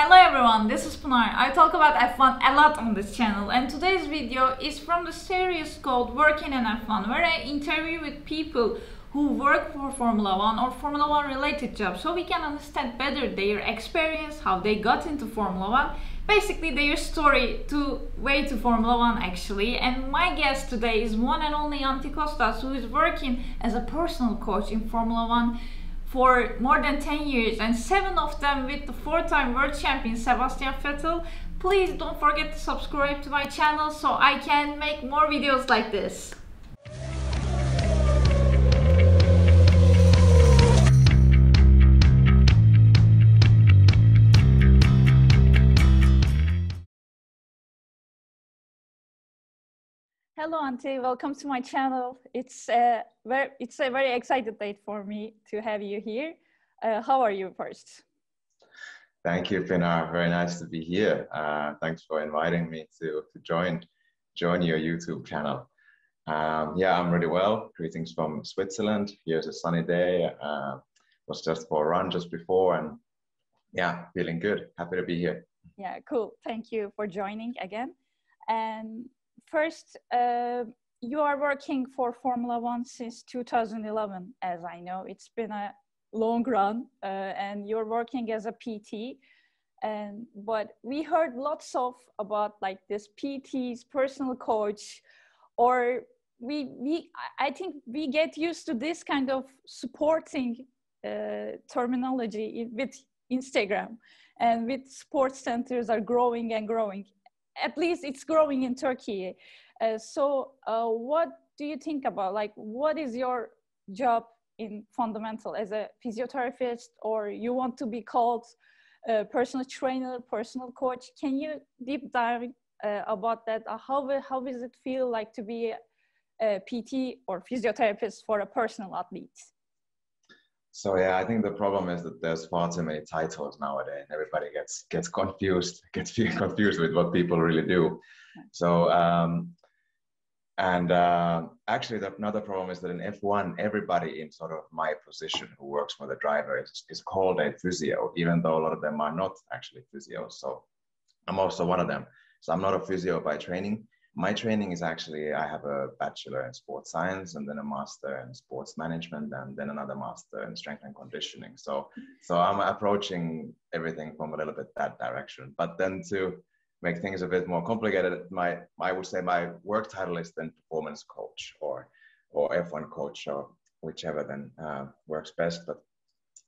Hello everyone, this is Pınar. I talk about F1 a lot on this channel, and today's video is from the series called Working in F1, where I interview with people who work for Formula 1 or Formula 1 related jobs, so we can understand better their experience, how they got into Formula 1, basically their story to way to Formula 1 actually. And my guest today is one and only Antti Kontsas, who is working as a personal coach in Formula 1 for more than 10 years, and 7 of them with the 4-time world champion Sebastian Vettel. Please don't forget to subscribe to my channel so I can make more videos like this. Hello Antti, welcome to my channel. It's a very excited date for me to have you here. How are you first? Thank you, Pinar. Very nice to be here. Thanks for inviting me to join your YouTube channel. Yeah, I'm really well. Greetings from Switzerland. Here's a sunny day. Was just for a run just before, and yeah, feeling good. Happy to be here. Yeah, cool. Thank you for joining again. And first, you are working for Formula 1 since 2011, as I know. It's been a long run, and you're working as a PT. But we heard lots of about like this PT's personal coach, or I think we get used to this kind of supporting terminology with Instagram, and with sports centers are growing and growing. At least it's growing in Turkey. So what do you think about, like, what is your job in fundamental as a physiotherapist, or you want to be called a personal trainer, personal coach? Can you deep dive about that? How does it feel like to be a PT or physiotherapist for a personal athlete? So yeah, I think the problem is that there's far too many titles nowadays. Everybody gets confused with what people really do. So actually, another problem is that in F1, everybody in sort of my position who works for the driver is called a physio, even though a lot of them are not actually physios. So I'm also one of them. So I'm not a physio by training. My training is actually, I have a bachelor in sports science, and then a master in sports management, and then another master in strength and conditioning. So I'm approaching everything from a little bit that direction. But then to make things a bit more complicated, I would say my work title is then performance coach or F1 coach, or whichever then works best. But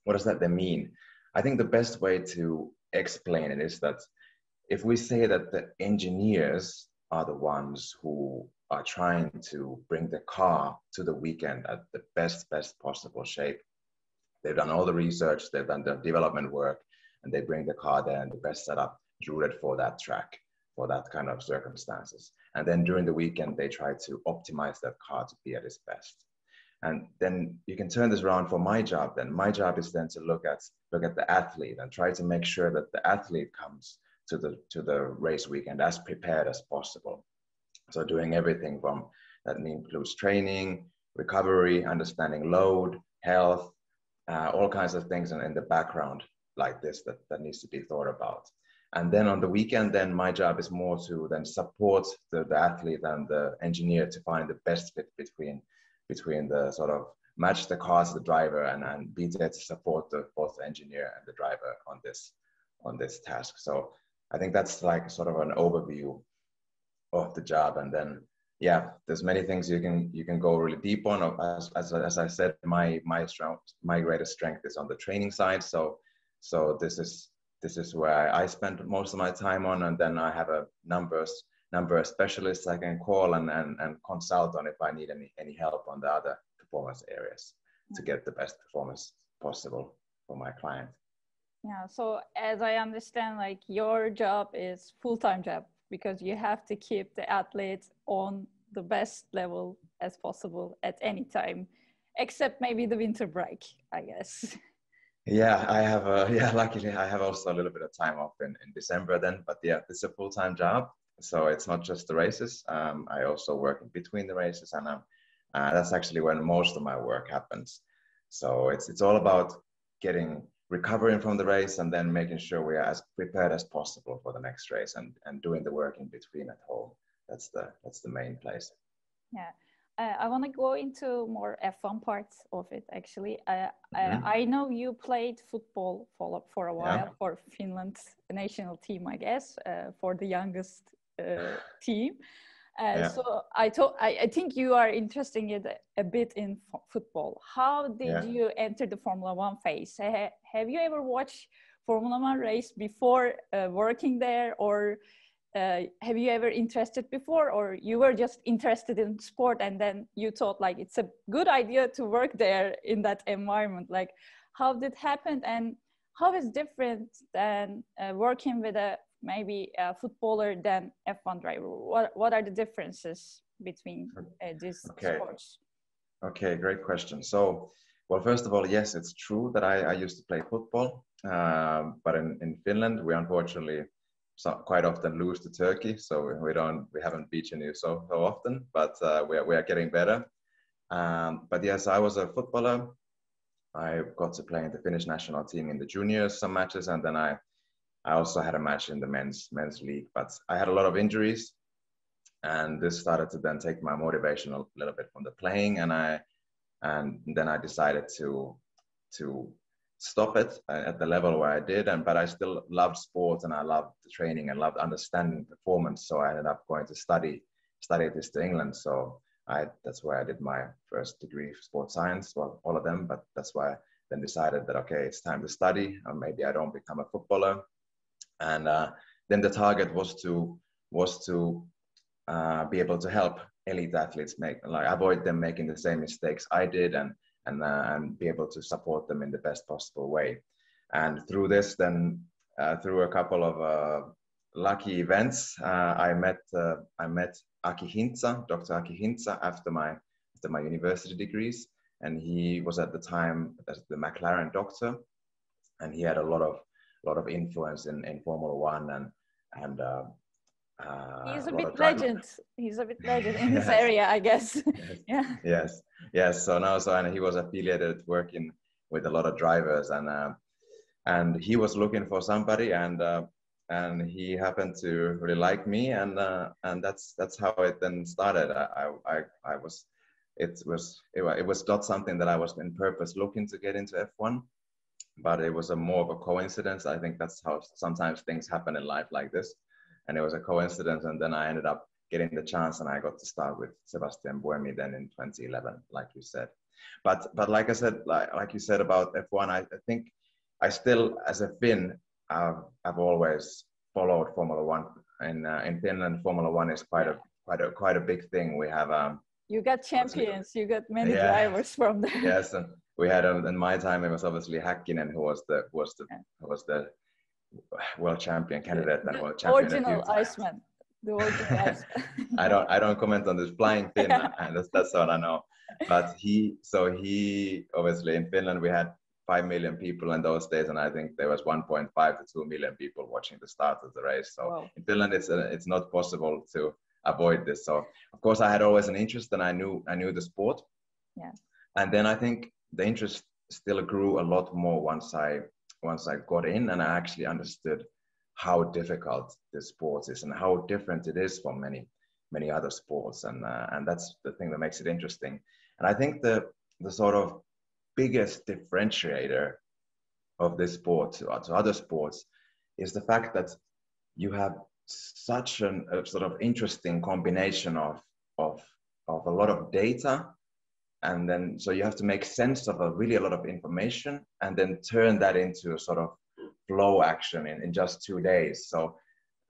what does that then mean? I think the best way to explain it is that if we say that the engineers are the ones who are trying to bring the car to the weekend at the best possible shape. They've done all the research, they've done the development work, and they bring the car there in the best setup, rooted for that track, for that kind of circumstances. And then during the weekend, they try to optimize that car to be at its best. And then you can turn this around for my job. Then my job is then to look at the athlete and try to make sure that the athlete comes to the race weekend as prepared as possible. So doing everything from that includes training, recovery, understanding load, health, all kinds of things in the background like this that needs to be thought about. And then on the weekend, then my job is more to then support the athlete and the engineer to find the best fit between the sort of match the car to the driver and be there to support both the engineer and the driver on this task. So I think that's like sort of an overview of the job. And then, yeah, there's many things you can go really deep on. As I said, my greatest strength is on the training side. So this is where I spend most of my time on. And then I have a number of specialists I can call and consult on if I need any help on the other performance areas to get the best performance possible for my client. Yeah, so as I understand, like, your job is full-time job because you have to keep the athlete on the best level as possible at any time, except maybe the winter break, I guess. Yeah, luckily I have also a little bit of time off in December then, but yeah, it's a full-time job. So it's not just the races. I also work in between the races, and that's actually when most of my work happens. So it's all about getting recovering from the race and then making sure we are as prepared as possible for the next race and doing the work in between at home. That's the main place. Yeah. I want to go into more F1 parts of it, actually. I know you played football for a while for Finland's national team, I guess, for the youngest team. So I think you are interested in a bit in football. How did you enter the Formula One phase? Have you ever watched Formula One race before working there, or have you ever interested before, or you were just interested in sport and then you thought like it's a good idea to work there in that environment? Like, how did it happen, and how is different than working with maybe a footballer than F1 driver? What are the differences between these sports? Okay, great question. So, well, first of all, yes, it's true that I used to play football, but in Finland we unfortunately quite often lose to Turkey, so we haven't beaten you so often, but we are getting better. But yes, I was a footballer. I got to play in the Finnish national team in the juniors some matches, and then I also had a match in the men's league. But I had a lot of injuries, and this started to then take my motivation a little bit from the playing, and then I decided to stop it at the level where I did, but I still loved sports and I loved the training and loved understanding performance. So I ended up going to study this to England. So that's where I did my first degree of sports science, well, all of them, but that's why I then decided that, okay, it's time to study, or maybe I don't become a footballer. And then the target was to be able to help elite athletes avoid them making the same mistakes I did, and be able to support them in the best possible way. And through this, then through a couple of lucky events, I met Dr. Aki Hintsa after my university degrees, and he was at the time the McLaren doctor, and he had a lot of influence in Formula One and he's a bit legend. He's a bit legend in this area, I guess. Yes. And he was affiliated working with a lot of drivers, and he was looking for somebody, and he happened to really like me, and that's how it then started. It was not something that I was in purpose looking to get into F1, but it was more of a coincidence. I think that's how sometimes things happen in life like this. And it was a coincidence, and then I ended up getting the chance, and I got to start with Sebastian Vettel then in 2011, like you said. But like I said, like you said about F1, I think I still, as a Finn, I've always followed Formula One. In Finland, Formula One is quite a big thing. We have you got champions, you got many drivers from there. Yes, and we had in my time it was obviously Häkkinen who was the world champion candidate and world champion. Original Iceman. The original Iceman. I don't comment on this flying Finn, and that's all I know. But he obviously in Finland we had 5 million people in those days, and I think there was 1.5 to 2 million people watching the start of the race. So in Finland it's not possible to avoid this. So of course I had always an interest, and I knew the sport. Yeah. And then I think the interest still grew a lot more once I got in, and I actually understood how difficult this sport is and how different it is from many other sports, and that's the thing that makes it interesting. And I think the sort of biggest differentiator of this sport to other sports is the fact that you have such a sort of interesting combination of a lot of data. And then, so you have to make sense of a lot of information and then turn that into a sort of flow action in just 2 days. So,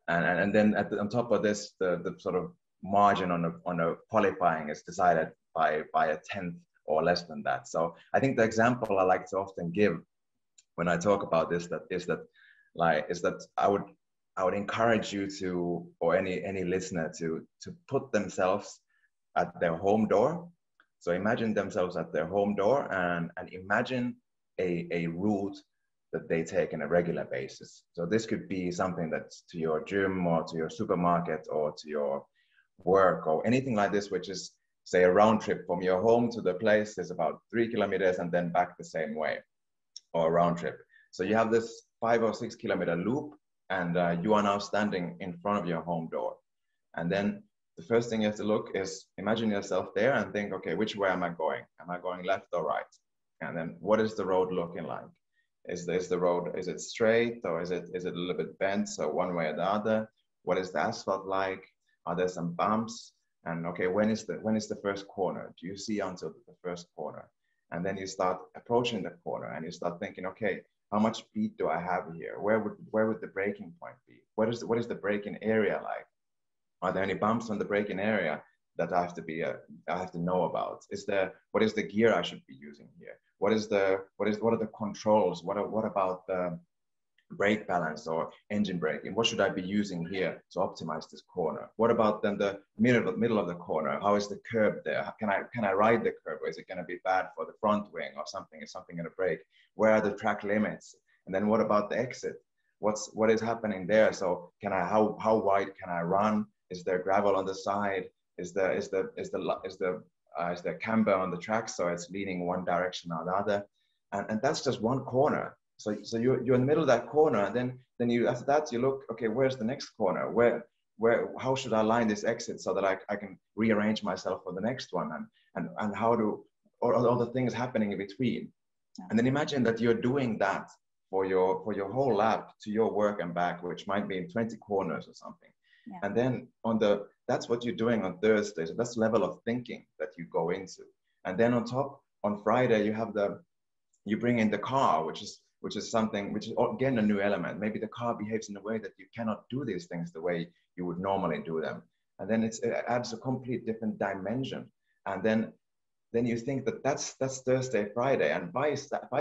and then on top of this, the sort of margin on a qualifying is decided by a tenth or less than that. So I think the example I like to often give when I talk about this is that I would encourage you to, or any listener to put themselves at their home door. So imagine themselves at their home door and imagine a route that they take on a regular basis. So this could be something that's to your gym or to your supermarket or to your work or anything like this, which is, say, a round trip from your home to the place is about 3 kilometers and then back the same way, or a round trip. So you have this 5 or 6 kilometer loop, and you are now standing in front of your home door. And then the first thing you have to look is, imagine yourself there and think, okay, which way am I going? Am I going left or right? And then what is the road looking like? Is the road, is it straight, or is it a little bit bent, so one way or the other? What is the asphalt like? Are there some bumps? And okay, when is the first corner? Do you see until the first corner? And then you start approaching the corner and you start thinking, okay, how much speed do I have here? Where would the braking point be? What is the braking area like? Are there any bumps on the braking area that I have to know about? What is the gear I should be using here? What are the controls? What about the brake balance or engine braking? What should I be using here to optimize this corner? What about then the middle of the corner? How is the curb there? Can I ride the curb, or is it going to be bad for the front wing or something? Is something going to break? Where are the track limits? And then what about the exit? What is happening there? So how wide can I run? Is there gravel on the side? Is there camber on the track, so it's leaning one direction or the other? And that's just one corner. So you're in the middle of that corner, and then you, after that, you look, okay, where's the next corner? How should I line this exit so that I can rearrange myself for the next one? And how do all the things happening in between? Yeah. And then imagine that you're doing that for your whole lap to your work and back, which might be in 20 corners or something. Yeah. And then that's what you're doing on Thursday. So that's the level of thinking that you go into. And then on top, on Friday, you bring in the car, which is something, which is again a new element. Maybe the car behaves in a way that you cannot do these things the way you would normally do them. And then it adds a complete different dimension. And then you think that's Thursday, Friday. And by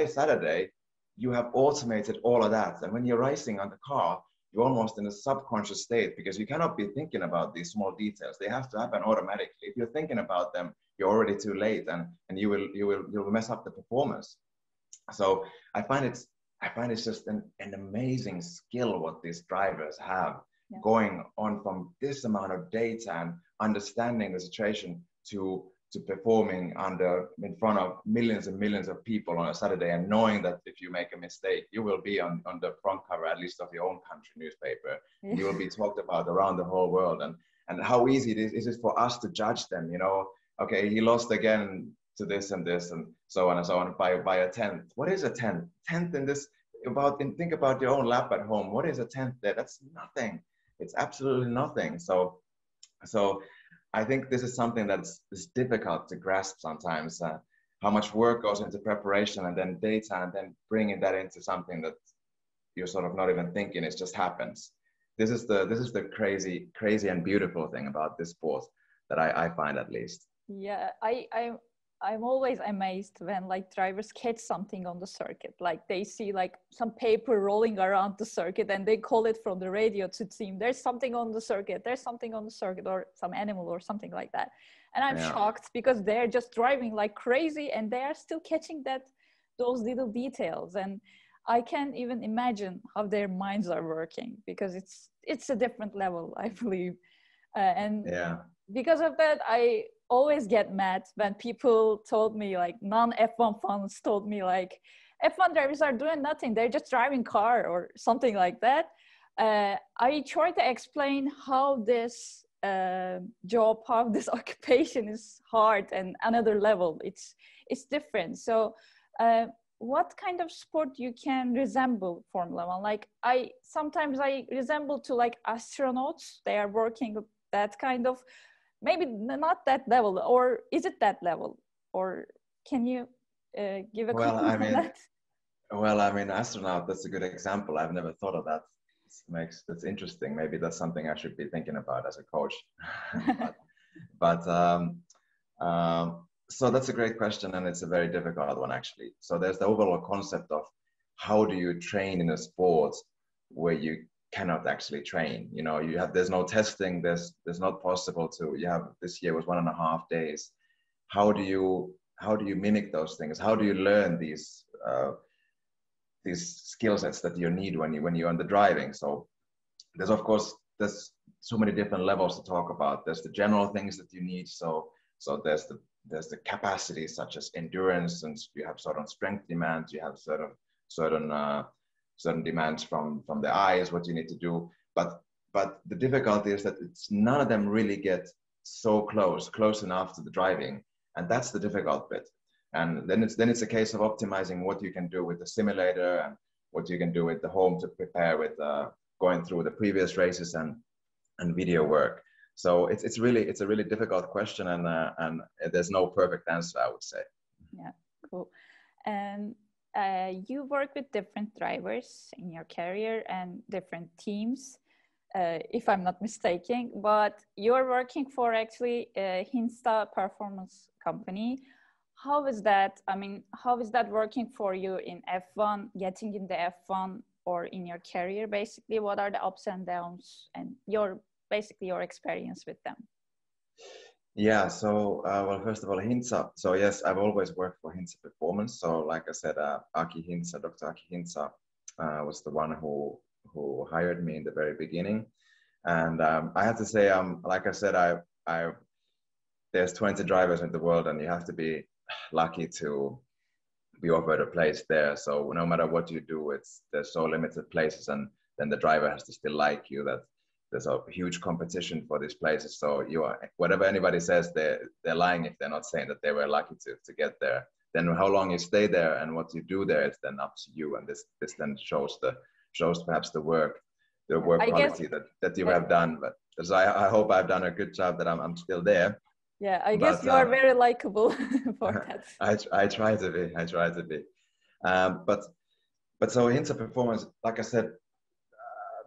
Saturday, you have automated all of that. And when you're racing on the car, you're almost in a subconscious state, because you cannot be thinking about these small details. They have to happen automatically. If you're thinking about them, you're already too late, and you'll mess up the performance. So I find it's just an amazing skill what these drivers have, yeah, going on from this amount of data and understanding the situation to performing in front of millions and millions of people on a Saturday, and knowing that if you make a mistake, you will be on the front cover, at least of your own country newspaper. Yeah. You will be talked about around the whole world. And how easy it is for us to judge them, okay, he lost again to this and this and so on and so on by a tenth. What is a tenth? Tenth in this, think about your own lap at home. What is a tenth there? That's nothing. It's absolutely nothing. So I think this is something that's difficult to grasp sometimes, how much work goes into preparation and then data, and then bringing that into something that you're sort of not even thinking, it just happens. This is the crazy and beautiful thing about this sport that I find, at least. Yeah, I'm always amazed when like drivers catch something on the circuit, like they see like some paper rolling around the circuit and they call it from the radio to team, there's something on the circuit, or some animal or something like that. And I'm shocked, because they're just driving like crazy and they are still catching those little details. And I can't even imagine how their minds are working, because it's a different level, I believe. And because of that, I always get mad when people told me, like non-F1 fans told me, like F1 drivers are doing nothing, they're just driving car or something like that. I try to explain how this job, how this occupation is hard and another level. It's different. So what kind of sport you can resemble Formula One? Like sometimes I resemble to like astronauts. They are working that kind of, maybe not that level, or is it that level? Or can you give a comment on that? Well, I mean, astronaut, that's a good example. I've never thought of that. That's interesting. Maybe that's something I should be thinking about as a coach. So that's a great question, and it's a very difficult one, actually. So there's the overall concept of how do you train in a sport where you cannot actually train. There's no testing. There's not possible to. This year was 1.5 days. How do you mimic those things? How do you learn these skill sets that you need when you're on the driving? So there's so many different levels to talk about. There's the general things that you need. So there's the capacity, such as endurance, and you have certain strength demands. You have certain certain demands from the eyes, what you need to do. But the difficulty is that none of them really get so close enough to the driving, and that's the difficult bit. And then it's a case of optimizing what you can do with the simulator and what you can do with the home to prepare with going through the previous races and video work. So it's a really difficult question, and there's no perfect answer, I would say. Yeah, cool. And you work with different drivers in your career and different teams, if I'm not mistaken, but you're working for actually a Hintsa Performance company. How is that? I mean, how is that working for you in F1, getting in the F1 or in your career, basically? What are the ups and downs and basically your experience with them? Yeah, so, well, first of all, Hintsa. So yes, I've always worked for Hintsa Performance. So like I said, Dr. Aki Hintsa was the one who hired me in the very beginning. And I have to say, like I said, there's 20 drivers in the world, and you have to be lucky to be offered a place there. So no matter what you do, there's so limited places, and then the driver has to still like you. That there's a huge competition for these places. So whatever anybody says, they're lying if they're not saying that they were lucky to get there. Then how long you stay there and what you do there is then up to you. And this then shows perhaps the work quality that you have done. But I hope I've done a good job that I'm still there. Yeah, I guess you are very likable for that. I try to be. But so Hintsa Performance, like I said,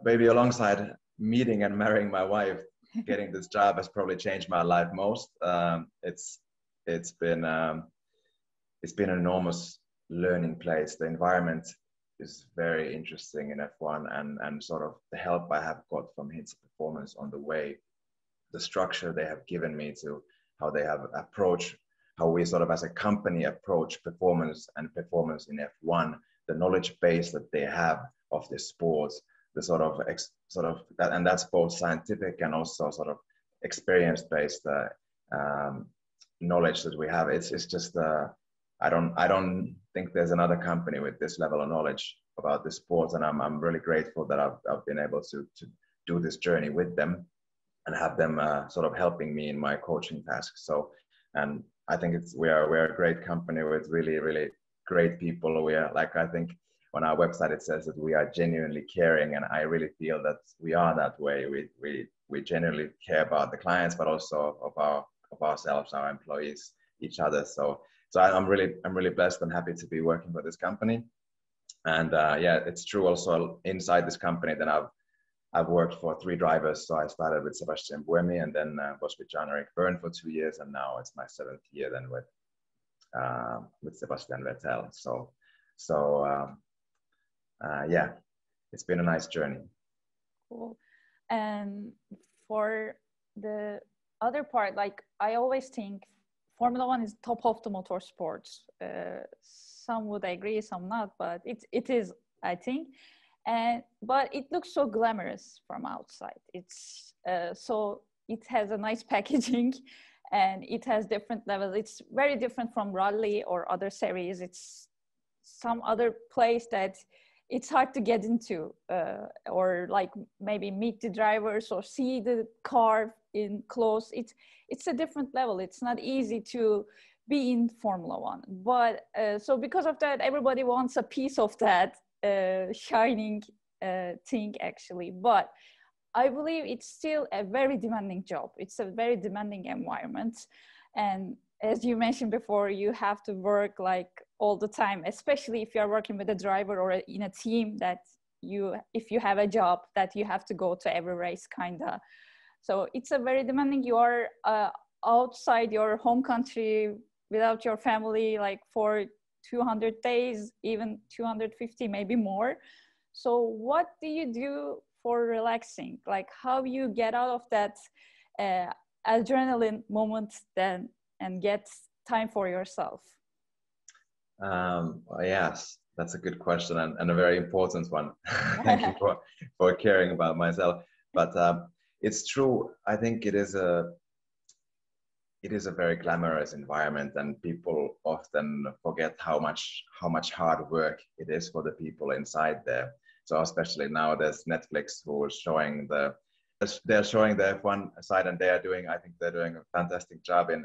maybe alongside meeting and marrying my wife, getting this job has probably changed my life most. It's been an enormous learning place. The environment is very interesting in F1, and sort of the help I have got from Hintsa Performance on the way, the structure they have given me to how they have approached, how we sort of as a company approach performance in F1, the knowledge base that they have of the sports, the sort of that, and that's both scientific and also sort of experience-based knowledge that we have. It's just I don't think there's another company with this level of knowledge about the sports, and I'm really grateful that I've been able to do this journey with them and have them sort of helping me in my coaching tasks. So, and I think we're a great company with really, really great people. We are, like, I think on our website it says that we are genuinely caring, and I really feel that we are that way. We genuinely care about the clients, but also of ourselves, our employees, each other. So I'm really blessed and happy to be working for this company. And yeah, it's true also inside this company that I've worked for 3 drivers. So I started with Sebastian Vettel, and then was with Jean-Eric Vergne for 2 years, and now it's my 7th year then with Sebastian Vettel. So yeah, it's been a nice journey. Cool. And for the other part, like, I always think Formula One is top of the motorsports. Some would agree, some not, but it is, I think. But it looks so glamorous from outside. It's so it has a nice packaging, and it has different levels. It's very different from rally or other series. It's some other place that it's hard to get into, or like maybe meet the drivers or see the car in close. It's a different level. It's not easy to be in Formula One. But so because of that, everybody wants a piece of that shining thing, actually. But I believe it's still a very demanding job. It's a very demanding environment. And as you mentioned before, you have to work like all the time, especially if you're working with a driver or in a team that if you have a job that you have to go to every race, kinda. So it's a very demanding. You are outside your home country without your family, like for 200 days, even 250, maybe more. So what do you do for relaxing? Like, how you get out of that adrenaline moment then and get time for yourself? Yes, that's a good question, and a very important one. Thank you for caring about myself. But it's true. I think it is a very glamorous environment, and people often forget how much hard work it is for the people inside there. So especially now there's Netflix who is showing they're showing the F1 side, and I think they're doing a fantastic job in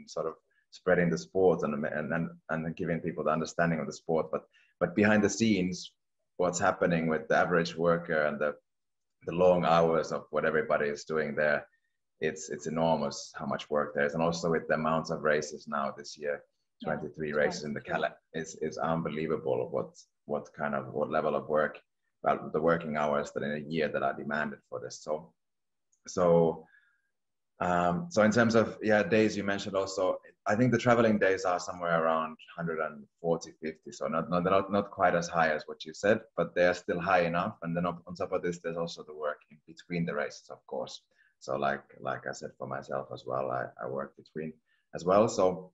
sort of spreading the sport and giving people the understanding of the sport. But behind the scenes, what's happening with the average worker and the long hours of what everybody is doing there, it's enormous how much work there is. And also with the amounts of races now this year, 23 races in the calendar, it's unbelievable what level of work, well, the working hours that in a year that are demanded for this. So in terms of days, you mentioned also, I think the traveling days are somewhere around 140, 50. So not quite as high as what you said, but they are still high enough. And then on top of this, there's also the work in between the races, of course. So like I said, for myself as well, I work between as well. So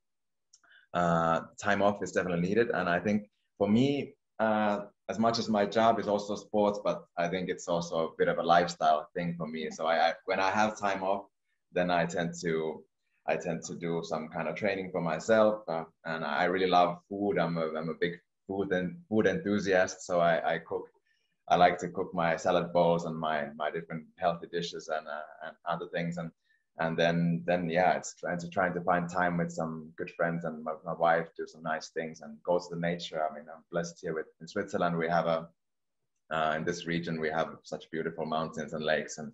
time off is definitely needed. And I think for me, as much as my job is also sports, but I think it's also a bit of a lifestyle thing for me. So when I have time off, then I tend to do some kind of training for myself, and I really love food. I'm a big food enthusiast. So I cook. I like to cook my salad bowls and my different healthy dishes and other things. And then it's trying to find time with some good friends and my wife, do some nice things and go to the nature. I mean, I'm blessed here in Switzerland. We have in this region, we have such beautiful mountains and lakes and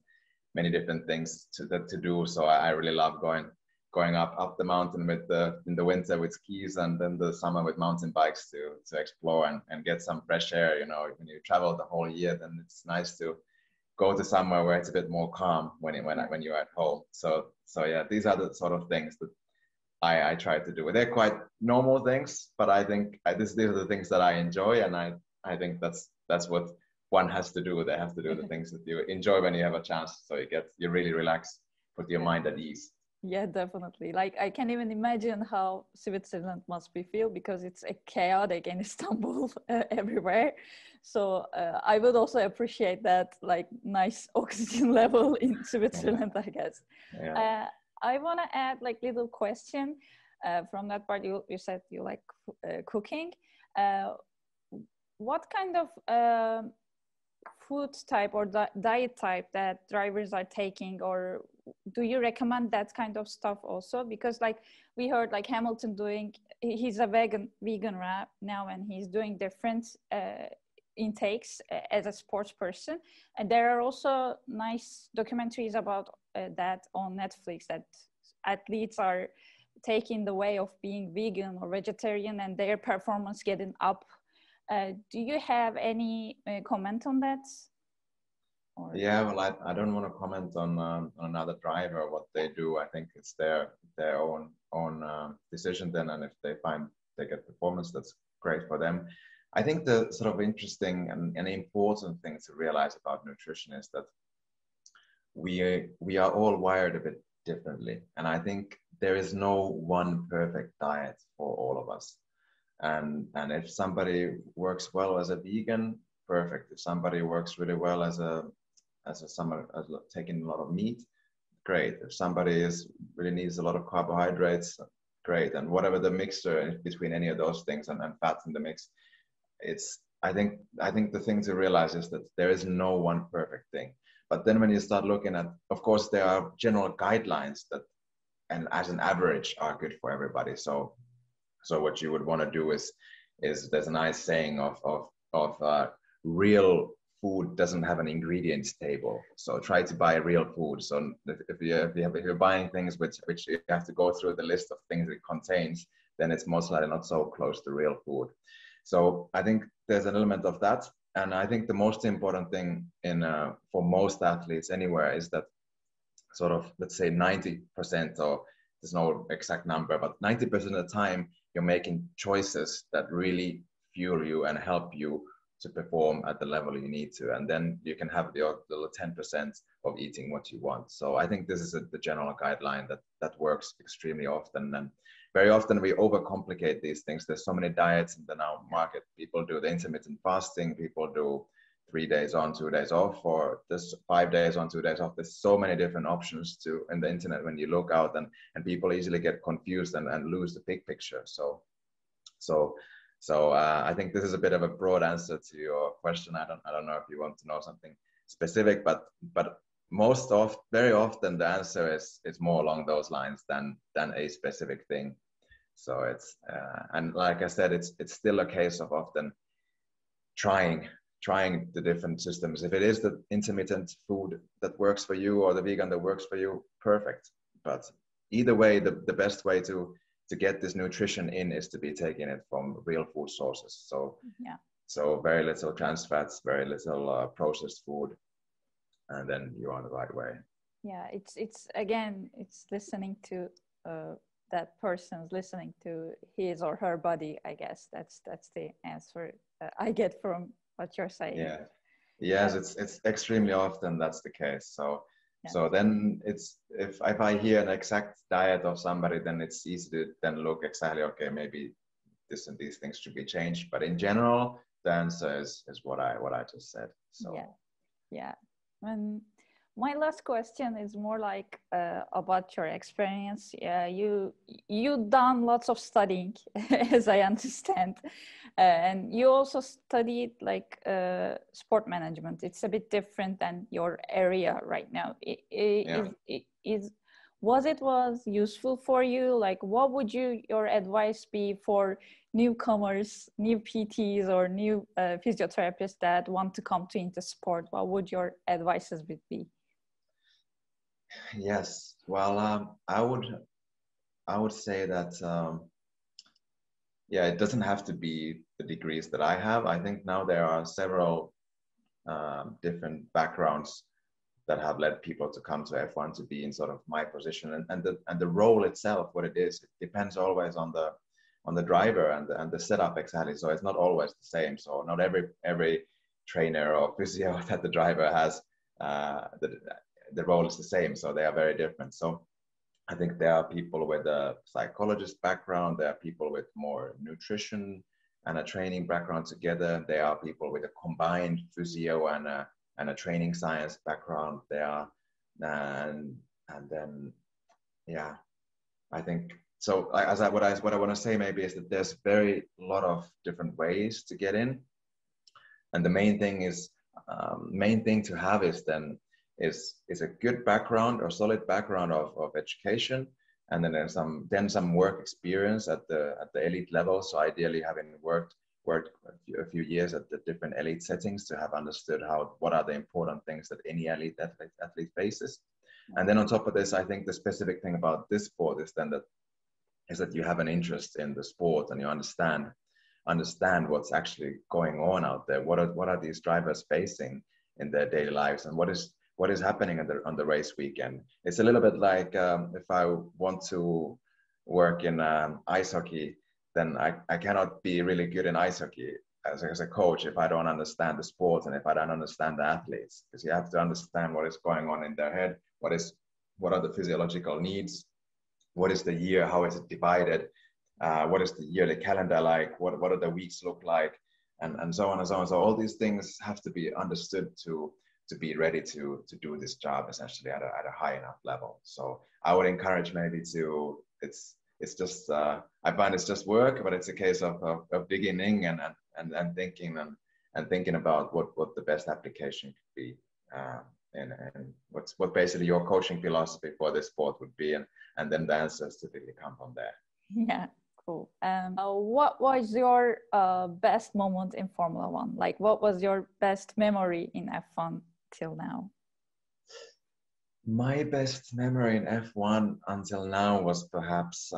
many different things to do. So I really love going up the mountain in the winter with skis, and then the summer with mountain bikes to explore and get some fresh air. You know, when you travel the whole year, then it's nice to go to somewhere where it's a bit more calm when you're at home. So yeah, these are the sort of things that I try to do. They're quite normal things, but I think these are the things that I enjoy, and I think that's what one has to do. They have to do the things that you enjoy when you have a chance, so you really relax, put your mind at ease. Yeah, definitely. Like, I can't even imagine how Switzerland must be feel, because it's a chaotic in Istanbul everywhere. So I would also appreciate that, like, nice oxygen level in Switzerland, I guess. Yeah. I want to add like little question from that part. You said you like cooking. What kind of food type or diet type that drivers are taking, or do you recommend that kind of stuff also? Because like we heard like Hamilton he's a vegan now, and he's doing different intakes as a sports person. And there are also nice documentaries about that on Netflix, that athletes are taking the way of being vegan or vegetarian and their performance getting up. Do you have any comment on that? Yeah, well, I don't want to comment on another driver, what they do. I think it's their own decision then, and if they get performance, that's great for them. I think the sort of interesting and important thing to realize about nutrition is that we are all wired a bit differently, and I think there is no one perfect diet for all of us. And if somebody works well as a vegan, perfect. If somebody works really well as taking a lot of meat, great. If somebody really needs a lot of carbohydrates, great. And whatever the mixture between any of those things and fats in the mix, I think the thing to realize is that there is no one perfect thing. But then when you start looking at, of course, there are general guidelines that, and as an average, are good for everybody. So what you would want to do is there's a nice saying of real food doesn't have an ingredients table. So try to buy real food. So if you're buying things which you have to go through the list of things it contains, then it's most likely not so close to real food. So I think there's an element of that. And I think the most important thing for most athletes anywhere is that sort of, let's say 90%, or there's no exact number, but 90% of the time, you're making choices that really fuel you and help you to perform at the level you need to. And then you can have the 10% of eating what you want. So I think this is the general guideline that works extremely often. And very often we overcomplicate these things. There's so many diets in the now market. People do the intermittent fasting, people do 3 days on, 2 days off, or just 5 days on, 2 days off. There's so many different options in the internet when you look out, and people easily get confused and lose the big picture. So So I think this is a bit of a broad answer to your question. I don't know if you want to know something specific, but very often the answer is more along those lines than a specific thing. So it's and like I said, it's still a case of often trying the different systems. If it is the intermittent food that works for you or the vegan that works for you, perfect. But either way, the best way to get this nutrition in is to be taking it from real food sources. So yeah, so very little trans fats, very little processed food, and then you're on the right way. Yeah, it's again, it's listening to that person's listening to his or her body. I guess that's the answer I get from what you're saying. Yeah. Yes, it's extremely often that's the case. So yeah. so then it's if I hear an exact diet of somebody, then it's easy to then look exactly, okay, maybe this and these things should be changed. But in general, the answer is what I just said. So yeah. And my last question is more like about your experience. You done lots of studying, as I understand, and you also studied like sport management. It's a bit different than your area right now. Was useful for you? Like, what would your advice be for newcomers, new PTs, or new physiotherapists that want to come into sport? What would your advices be? Yes, well, I would say that yeah, it doesn't have to be the degrees that I have. I think now there are several different backgrounds that have led people to come to F1 to be in sort of my position, and the role itself, what it is, it depends always on the driver and the setup exactly. So it's not always the same. So not every trainer or physio that the driver has, the role is the same. So they are very different. So I think there are people with a psychologist background. There are people with more nutrition and a training background together. There are people with a combined physio and a training science background there. And then, yeah, I think, so what I want to say maybe is that there's very lot of different ways to get in. And the main thing to have is then is a good background or solid background of education, and then there's some work experience at the elite level. So ideally having worked a few years at the different elite settings to have understood what are the important things that any elite athlete faces. And then on top of this, I think the specific thing about this sport is that you have an interest in the sport and you understand what's actually going on out there. What are these drivers facing in their daily lives, and what is happening on the race weekend. It's a little bit like if I want to work in ice hockey, then I cannot be really good in ice hockey as a coach if I don't understand the sport and if I don't understand the athletes, because you have to understand what is going on in their head, what are the physiological needs, what is the year, how is it divided, what is the yearly calendar like, what do the weeks look like, and so on and so on. So all these things have to be understood to be ready to do this job essentially at a high enough level. So I would encourage maybe it's just I find it's just work, but it's a case of beginning and thinking about what the best application could be, and what basically your coaching philosophy for this sport would be, and then the answers typically come from there. Yeah, cool. What was your best moment in Formula One? Like, what was your best memory in F1 till now? My best memory in F1 until now was perhaps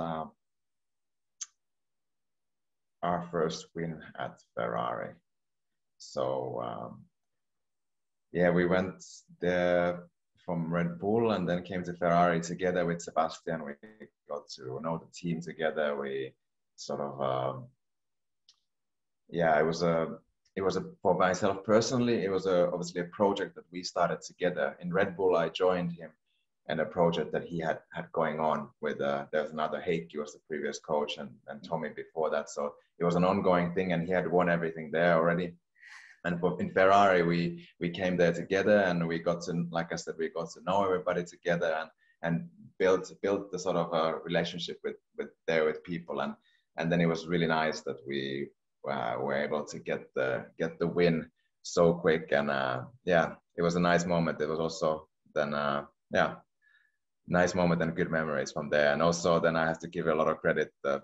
our first win at Ferrari. So yeah, we went there from Red Bull and then came to Ferrari together with Sebastian. We got to know the team together. We sort of yeah, it was for myself personally, it was obviously a project that we started together. In Red Bull, I joined him in a project that he had going on with there's another Heikki was the previous coach, and Tommy before that. So it was an ongoing thing, and he had won everything there already. And in Ferrari, we came there together, and we got to, like I said, we got to know everybody together and built the sort of a relationship with people, and then it was really nice that we were able to get the win so quick. And yeah, it was a nice moment. It was also then yeah, nice moment and good memories from there. And also then I have to give a lot of credit the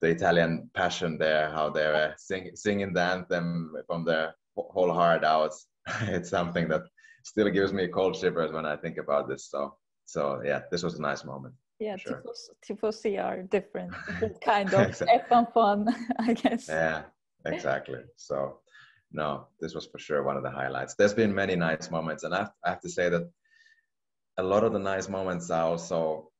Italian passion there, how they were singing the anthem from their whole heart out. It's something that still gives me cold shivers when I think about this. So yeah, this was a nice moment. Yeah, sure. Tifosi are different kind of F1 fun, I guess. Yeah, exactly. So no, this was for sure one of the highlights. There's been many nice moments, and I have to say that a lot of the nice moments are also,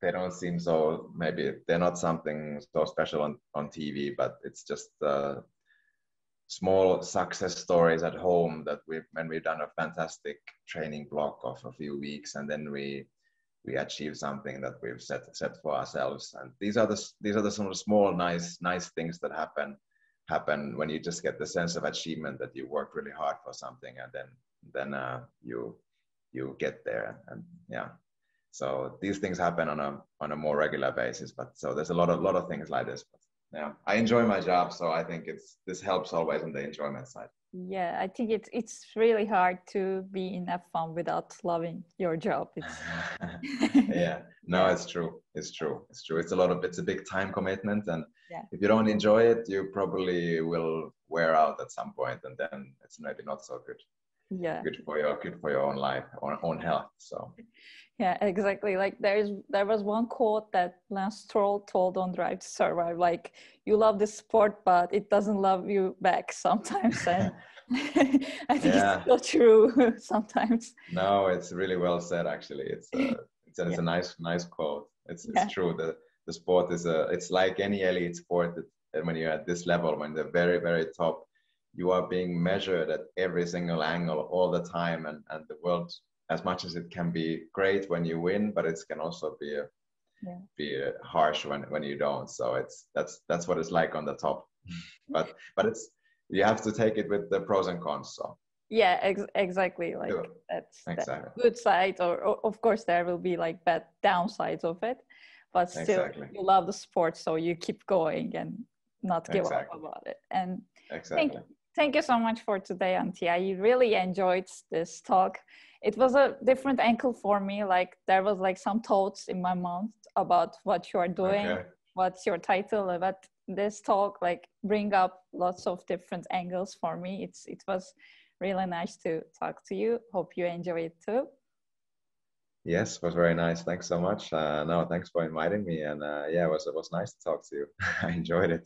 they don't seem so, maybe they're not something so special on TV, but it's just small success stories at home that when we've done a fantastic training block of a few weeks, and then we achieve something that we've set for ourselves. And these are the some of the small nice things that happen when you just get the sense of achievement that you worked really hard for something, and then you get there. And yeah, so these things happen on a more regular basis. But so there's a lot of things like this. But yeah, I enjoy my job, so I think this helps always on the enjoyment side. Yeah, I think it's really hard to be in F1 without loving your job. It's yeah, no, yeah. It's true. It's a big time commitment, and yeah. If you don't enjoy it, you probably will wear out at some point, and then it's maybe not so good. Yeah, good for your own life, own health. So yeah, exactly. Like there was one quote that Lance Stroll told on Drive to Survive, like, you love the sport, but it doesn't love you back sometimes. And I think it's so true sometimes. No, it's really well said, actually. It's a nice quote. It's true. The sport is it's like any elite sport that when you're at this level, when they're very, very top, you are being measured at every single angle all the time, and the world, as much as it can be great when you win, but it can also be harsh when you don't. So that's what it's like on the top. but it's, you have to take it with the pros and cons. So yeah, exactly. Like that's the good side, or of course there will be like bad downsides of it, but still you love the sport, so you keep going and not give up about it. And thank you so much for today, Antti. I really enjoyed this talk. It was a different angle for me. Like there was like some thoughts in my mind about what you are doing, what's your title, but this talk like bring up lots of different angles for me. It was really nice to talk to you. Hope you enjoy it too. Yes, it was very nice. Thanks so much. No, thanks for inviting me. And yeah, it was nice to talk to you. I enjoyed it.